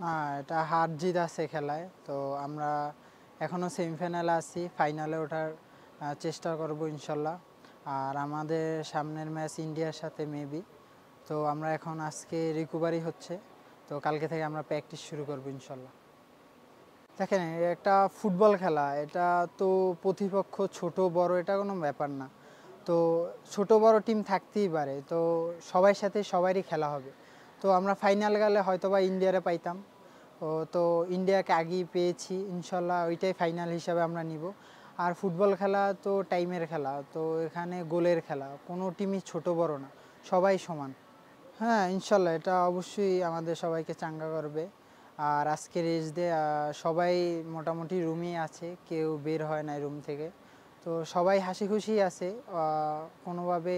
না, এটা হার জিত আছে খেলায়। তো আমরা এখনও সেমিফাইনালে আছি, ফাইনালে ওঠার চেষ্টা করব ইনশাল্লাহ। আর আমাদের সামনের ম্যাচ ইন্ডিয়ার সাথে মেবি। তো আমরা এখন আজকে রিকভারি হচ্ছে, তো কালকে থেকে আমরা প্র্যাকটিস শুরু করব ইনশাল্লাহ। দেখেন, একটা ফুটবল খেলা, এটা তো প্রতিপক্ষ ছোট বড় এটা কোনো ব্যাপার না। তো ছোট বড় টিম থাকতেই পারে, তো সবার সাথে সবারই খেলা হবে। তো আমরা ফাইনাল গেলে হয়তো বা ইন্ডিয়ারে পাইতাম। তো ইন্ডিয়াকে আগেই পেয়েছি, ইনশাল্লাহ ওইটাই ফাইনাল হিসাবে আমরা নিব। আর ফুটবল খেলা তো টাইমের খেলা, তো এখানে গোলের খেলা, কোনো টিমই ছোট বড় না, সবাই সমান। হ্যাঁ, ইনশাল্লাহ এটা অবশ্যই আমাদের সবাইকে চাঙ্গা করবে। আর আজকে রেস্ট দিয়ে সবাই মোটামুটি রুমই আছে, কেউ বের হয় নাই রুম থেকে। তো সবাই হাসি খুশি আছে, কোনোভাবে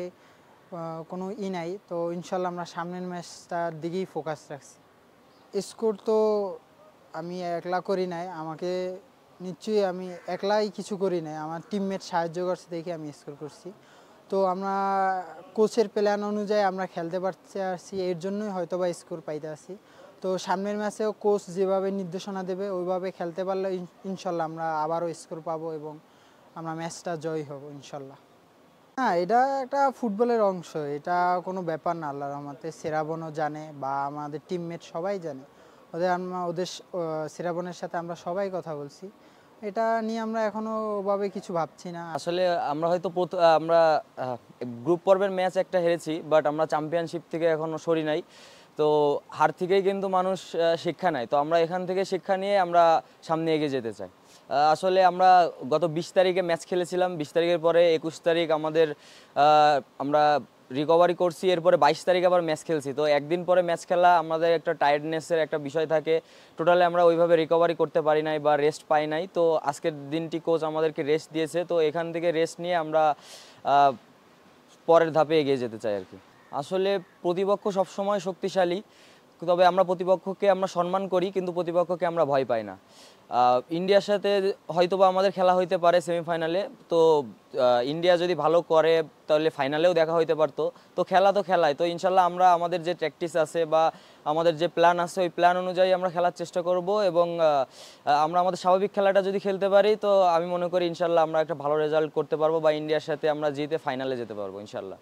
কোনো নাই। তো ইনশাল্লাহ আমরা সামনের ম্যাচটার দিকেই ফোকাস রাখছি। স্কোর তো আমি একলা করি নাই, আমাকে নিশ্চয়ই আমি একলাই কিছু করি নাই, আমার টিমমেট সাহায্য করছে দেখে আমি স্কোর করছি। তো আমরা কোচের প্ল্যান অনুযায়ী আমরা খেলতে পারছি, এর জন্যই হয়তো বা স্কোর পাইতে আসি। তো সামনের ম্যাচেও কোচ যেভাবে নির্দেশনা দেবে ওইভাবে খেলতে পারলে ইনশাল্লাহ আমরা আবারও স্কোর পাবো এবং আমরা ম্যাচটা জয় হব ইনশাল্লাহ। হ্যাঁ, এটা একটা ফুটবলের অংশ, এটা কোনো ব্যাপার না। আল্লাহর রহমতে সেরাবনও জানে বা আমাদের টিমমেট সবাই জানে। ওদের সেরাবনের সাথে আমরা সবাই কথা বলছি, এটা নিয়ে আমরা এখনো ওভাবে কিছু ভাবছি না। আসলে আমরা হয়তো আমরা গ্রুপ পর্বের ম্যাচ একটা হেরেছি, বাট আমরা চ্যাম্পিয়নশিপ থেকে এখনো সরি নাই। তো হার থেকেই কিন্তু মানুষ শিক্ষা নেয়। তো আমরা এখান থেকে শিক্ষা নিয়ে আমরা সামনে এগিয়ে যেতে চাই। আসলে আমরা গত 20 তারিখে ম্যাচ খেলেছিলাম, 20 তারিখের পরে 21 তারিখ আমাদের আমরা রিকভারি করছি, এরপরে 22 তারিখ আবার ম্যাচ খেলছি। তো একদিন পরে ম্যাচ খেলা আমাদের একটা টায়ার্ডনেসের একটা বিষয় থাকে, টোটালি আমরা ওইভাবে রিকভারি করতে পারি নাই বা রেস্ট পাই নাই। তো আজকের দিনটি কোচ আমাদেরকে রেস্ট দিয়েছে, তো এখান থেকে রেস্ট নিয়ে আমরা পরের ধাপে এগিয়ে যেতে চাই আর কি। আসলে প্রতিপক্ষ সবসময় শক্তিশালী, তবে আমরা প্রতিপক্ষকে আমরা সম্মান করি, কিন্তু প্রতিপক্ষকে আমরা ভয় পাই না। ইন্ডিয়ার সাথে হয়তোবা আমাদের খেলা হইতে পারে সেমিফাইনালে। তো ইন্ডিয়া যদি ভালো করে তাহলে ফাইনালেও দেখা হইতে পারতো। তো খেলা তো খেলাই, তো ইনশাল্লাহ আমরা আমাদের যে প্র্যাকটিস আছে বা আমাদের যে প্ল্যান আছে ওই প্ল্যান অনুযায়ী আমরা খেলার চেষ্টা করব এবং আমরা আমাদের স্বাভাবিক খেলাটা যদি খেলতে পারি তো আমি মনে করি ইনশাল্লাহ আমরা একটা ভালো রেজাল্ট করতে পারবো বা ইন্ডিয়ার সাথে আমরা জিতে ফাইনালে যেতে পারবো ইনশাল্লাহ।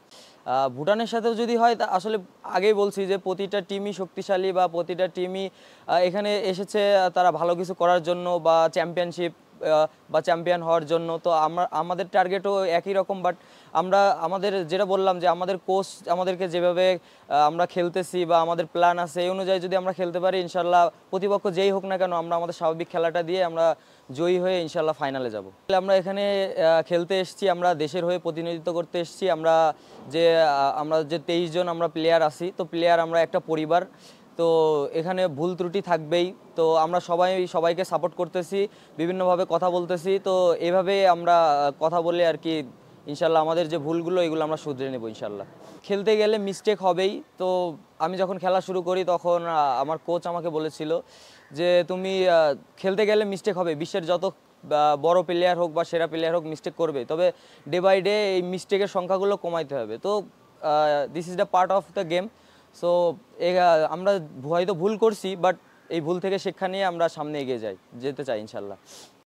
ভুটানের সাথেও যদি হয় তা আসলে আগেই বলছি যে প্রতিটা টিমই শক্তিশালী বা প্রতিটা টিমই এখানে এসেছে তারা ভালো কিছু করার জন্য বা চ্যাম্পিয়নশিপ বা চ্যাম্পিয়ন হওয়ার জন্য। তো আমাদের টার্গেটও একই রকম, বাট আমরা আমাদের যেটা বললাম যে আমাদের কোচ আমাদেরকে যেভাবে আমরা খেলতেছি বা আমাদের প্ল্যান আছে এই অনুযায়ী যদি আমরা খেলতে পারি ইনশাল্লাহ প্রতিপক্ষ যেই হোক না কেন আমরা আমাদের স্বাভাবিক খেলাটা দিয়ে আমরা জয়ী হয়ে ইনশাল্লাহ ফাইনালে যাব। আমরা এখানে খেলতে এসেছি, আমরা দেশের হয়ে প্রতিনিধিত্ব করতে এসেছি। আমরা যে 23 জন আমরা প্লেয়ার আছি, তো প্লেয়ার আমরা একটা পরিবার। তো এখানে ভুল ত্রুটি থাকবেই, তো আমরা সবাইকে সাপোর্ট করতেছি, বিভিন্নভাবে কথা বলতেছি। তো এভাবে আমরা কথা বলে আর কি ইনশাল্লাহ আমাদের যে ভুলগুলো এগুলো আমরা শুধরে নেব ইনশাল্লাহ। খেলতে গেলে মিস্টেক হবেই। তো আমি যখন খেলা শুরু করি তখন আমার কোচ আমাকে বলেছিল যে তুমি খেলতে গেলে মিস্টেক হবে, বিশ্বের যত বড় প্লেয়ার হোক বা সেরা প্লেয়ার হোক মিস্টেক করবে, তবে ডে বাই ডে এই মিস্টেকের সংখ্যাগুলো কমাইতে হবে। তো this is the part of the game. So আমরা হয়তো ভুল করছি, বাট এই ভুল থেকে শিক্ষা নিয়ে আমরা সামনে এগিয়ে যেতে চাই ইনশাল্লাহ।